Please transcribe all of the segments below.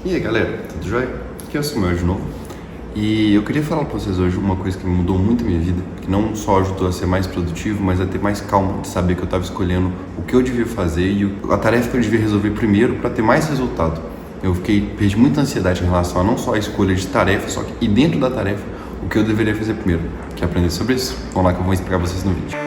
E aí galera, tudo jóia? Aqui é o Samuel de novo. E eu queria falar pra vocês hoje uma coisa que mudou muito a minha vida, que não só ajudou a ser mais produtivo, mas a ter mais calma de saber que eu estava escolhendo o que eu devia fazer e a tarefa que eu devia resolver primeiro para ter mais resultado. Perdi muita ansiedade em relação a não só a escolha de tarefa, só que e dentro da tarefa, o que eu deveria fazer primeiro. Quer aprender sobre isso? Vamos lá que eu vou explicar vocês no vídeo.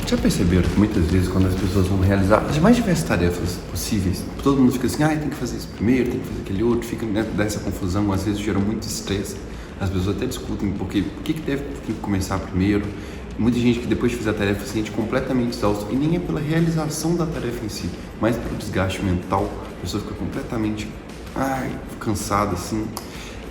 Já perceberam que muitas vezes quando as pessoas vão realizar as mais diversas tarefas possíveis, todo mundo fica assim, tem que fazer isso primeiro, tem que fazer aquele outro, fica dessa confusão, às vezes gera muito estresse, as pessoas até discutem porque o que deve começar primeiro. Muita gente que depois de fazer a tarefa se sente completamente exausto, e nem é pela realização da tarefa em si, mas pelo desgaste mental, a pessoa fica completamente cansada assim.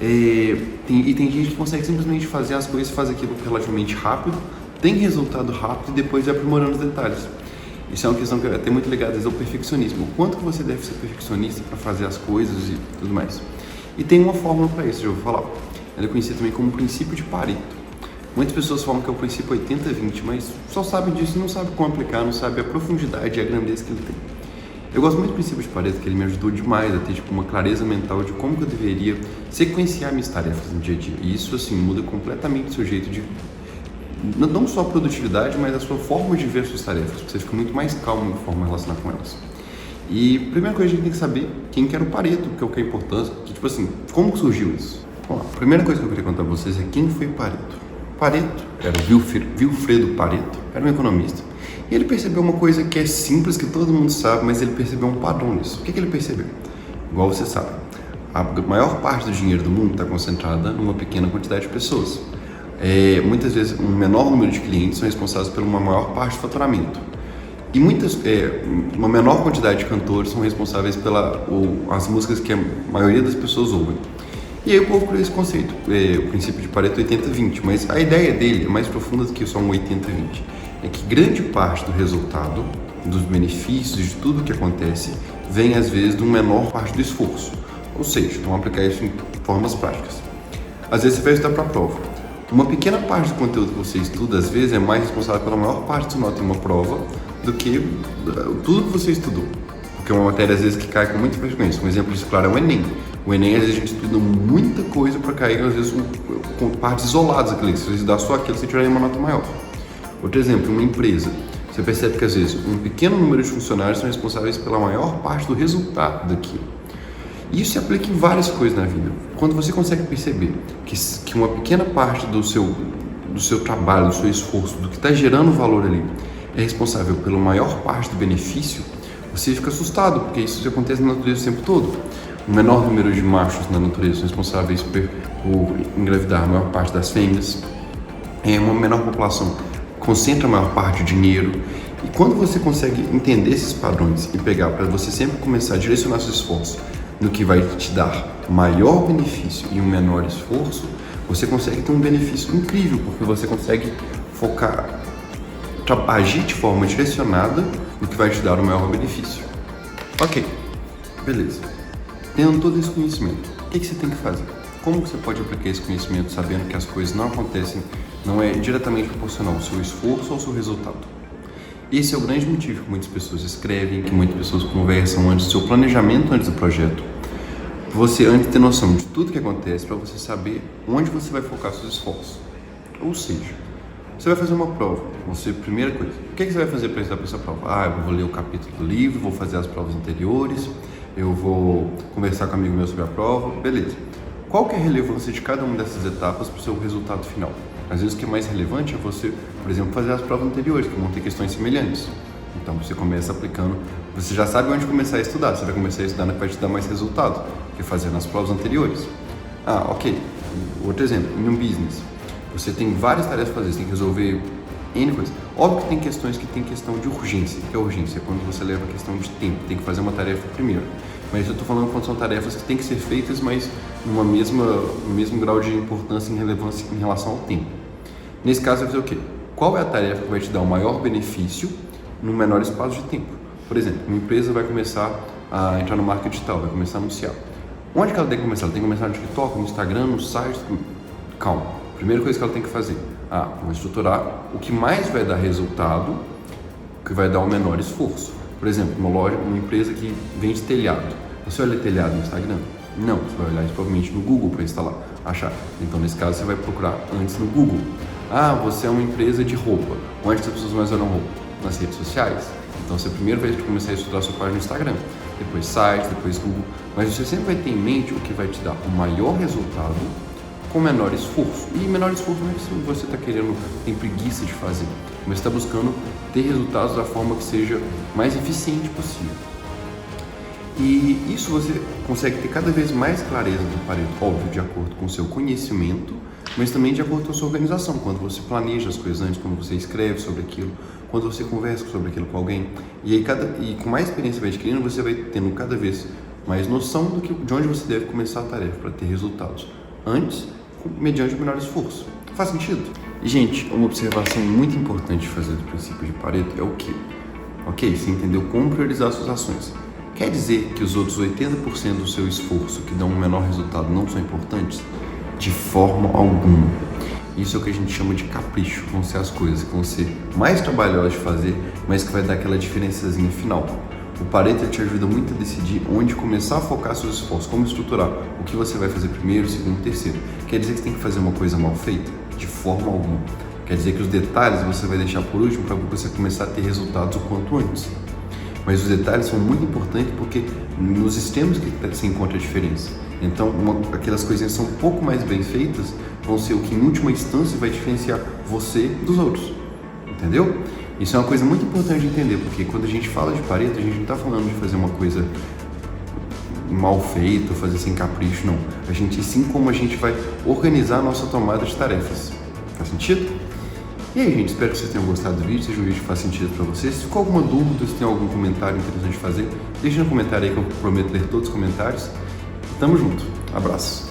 Tem gente que consegue simplesmente fazer as coisas, fazer aquilo relativamente rápido, tem resultado rápido e depois vai aprimorando os detalhes. Isso é uma questão que é até muito ligada ao perfeccionismo. O quanto que você deve ser perfeccionista para fazer as coisas e tudo mais. E tem uma fórmula para isso, já vou falar. Ela é conhecida também como princípio de Pareto. Muitas pessoas falam que é o princípio 80-20, mas só sabem disso e não sabem como aplicar, não sabem a profundidade e a grandeza que ele tem. Eu gosto muito do princípio de Pareto, que ele me ajudou demais a ter uma clareza mental de como que eu deveria sequenciar minhas tarefas no dia a dia. E isso, assim, muda completamente o seu jeito de não só a produtividade, mas a sua forma de ver as suas tarefas. Você fica muito mais calmo na forma de relacionar com elas. E a primeira coisa a gente tem que saber quem que era o Pareto, que é o que é importante, que tipo assim, como surgiu isso? Vamos lá. A primeira coisa que eu queria contar pra vocês é quem foi Pareto. Pareto era Vilfredo Pareto, era um economista. E ele percebeu uma coisa que é simples, que todo mundo sabe, mas ele percebeu um padrão nisso. O que ele percebeu? Igual você sabe, a maior parte do dinheiro do mundo está concentrada numa pequena quantidade de pessoas. Muitas vezes um menor número de clientes são responsáveis por uma maior parte do faturamento e uma menor quantidade de cantores são responsáveis as músicas que a maioria das pessoas ouvem. E aí o povo criou esse conceito, o princípio de Pareto 80-20, mas a ideia dele é mais profunda do que só um 80-20. É que grande parte do resultado, dos benefícios, de tudo que acontece, vem às vezes de uma menor parte do esforço. Ou seja, vamos aplicar isso em formas práticas. Às vezes você vai estudar para a prova. Uma pequena parte do conteúdo que você estuda, às vezes, é mais responsável pela maior parte da sua nota em uma prova do que tudo que você estudou. Porque é uma matéria, às vezes, que cai com muita frequência. Um exemplo disso, claro, é o Enem. O Enem, às vezes, a gente estuda muita coisa para cair, às vezes, com partes isoladas. Se você estudar só aquilo, você tiraria uma nota maior. Outro exemplo, uma empresa. Você percebe que, às vezes, um pequeno número de funcionários são responsáveis pela maior parte do resultado daquilo. E isso se aplica em várias coisas na vida. Quando você consegue perceber que uma pequena parte do seu trabalho, do seu esforço, do que está gerando valor ali, é responsável pela maior parte do benefício, você fica assustado, porque isso acontece na natureza o tempo todo. O menor número de machos na natureza são responsáveis por engravidar a maior parte das fêmeas. Uma menor população concentra a maior parte do dinheiro. E quando você consegue entender esses padrões e pegar para você sempre começar a direcionar seus esforços no que vai te dar maior benefício e um menor esforço, você consegue ter um benefício incrível, porque você consegue focar, agir de forma direcionada no que vai te dar o maior benefício. Ok, beleza. Tendo todo esse conhecimento, o que você tem que fazer? Como você pode aplicar esse conhecimento sabendo que as coisas não acontecem, não é diretamente proporcional ao seu esforço ou ao seu resultado? Esse é o grande motivo que muitas pessoas escrevem, que muitas pessoas conversam antes do seu planejamento, antes do projeto. Você antes ter noção de tudo que acontece para você saber onde você vai focar seus esforços. Ou seja, você vai fazer uma prova. Primeira coisa, o que você vai fazer para estudar para essa prova? Eu vou ler o capítulo do livro, vou fazer as provas anteriores, eu vou conversar com um amigo meu sobre a prova, beleza. Qual que é a relevância de cada uma dessas etapas para o seu resultado final? Às vezes o que é mais relevante é você, por exemplo, fazer as provas anteriores, que vão ter questões semelhantes. Então você começa aplicando, você já sabe onde começar a estudar, você vai começar a estudar no que vai te dar mais resultado, que é fazer nas provas anteriores. Ok. Outro exemplo, em um business, você tem várias tarefas para fazer, você tem que resolver N coisas. Óbvio que tem questões que tem questão de urgência. O que é urgência? É quando você leva a questão de tempo, tem que fazer uma tarefa primeiro. Mas eu estou falando quando são tarefas que têm que ser feitas, mas no mesmo grau de importância e relevância em relação ao tempo. Nesse caso, vai fazer o quê? Qual é a tarefa que vai te dar o maior benefício no menor espaço de tempo? Por exemplo, uma empresa vai começar a entrar no marketing digital, vai começar a anunciar. Onde que ela tem que começar? Ela tem que começar no TikTok, no Instagram, no site. Calma. Primeira coisa que ela tem que fazer. Vou estruturar o que mais vai dar resultado, o que vai dar o menor esforço. Por exemplo, uma empresa que vende telhado. Você olha telhado no Instagram? Não, você vai olhar isso provavelmente no Google para instalar, achar. Então, nesse caso, você vai procurar antes no Google. Você é uma empresa de roupa. Onde as pessoas mais olham roupa? Nas redes sociais. Então, você primeiro vai começar a estudar a sua página no Instagram, depois site, depois Google. Mas você sempre vai ter em mente o que vai te dar o maior resultado com menor esforço. E menor esforço não é se você está querendo, tem preguiça de fazer, mas está buscando ter resultados da forma que seja mais eficiente possível. E isso você consegue ter cada vez mais clareza do Pareto, óbvio, de acordo com o seu conhecimento, mas também de acordo com a sua organização, quando você planeja as coisas antes, quando você escreve sobre aquilo, quando você conversa sobre aquilo com alguém. E aí, com mais experiência vai adquirindo, você vai tendo cada vez mais noção de onde você deve começar a tarefa para ter resultados antes, mediante o menor esforço. Faz sentido? E, gente, uma observação muito importante de fazer do princípio de Pareto é o quê? Ok, você entendeu como priorizar suas ações. Quer dizer que os outros 80% do seu esforço que dão um menor resultado não são importantes? De forma alguma. Isso é o que a gente chama de capricho. Vão ser as coisas que vão ser mais trabalhosas de fazer, mas que vai dar aquela diferençazinha final. O Pareto te ajuda muito a decidir onde começar a focar seus esforços, como estruturar, o que você vai fazer primeiro, segundo, terceiro. Quer dizer que você tem que fazer uma coisa mal feita? De forma alguma. Quer dizer que os detalhes você vai deixar por último para você começar a ter resultados o quanto antes. Mas os detalhes são muito importantes porque nos sistemas que se encontra a diferença. Então, aquelas coisinhas que são um pouco mais bem feitas vão ser o que, em última instância, vai diferenciar você dos outros. Entendeu? Isso é uma coisa muito importante de entender, porque quando a gente fala de Pareto, a gente não está falando de fazer uma coisa mal feita, fazer sem capricho, não. A gente, assim como a gente vai organizar a nossa tomada de tarefas. Faz sentido? E aí, gente, espero que vocês tenham gostado do vídeo, seja um vídeo que faz sentido para vocês. Se ficou alguma dúvida, se tem algum comentário interessante de fazer, deixa no comentário aí que eu prometo ler todos os comentários. Tamo junto. Abraço.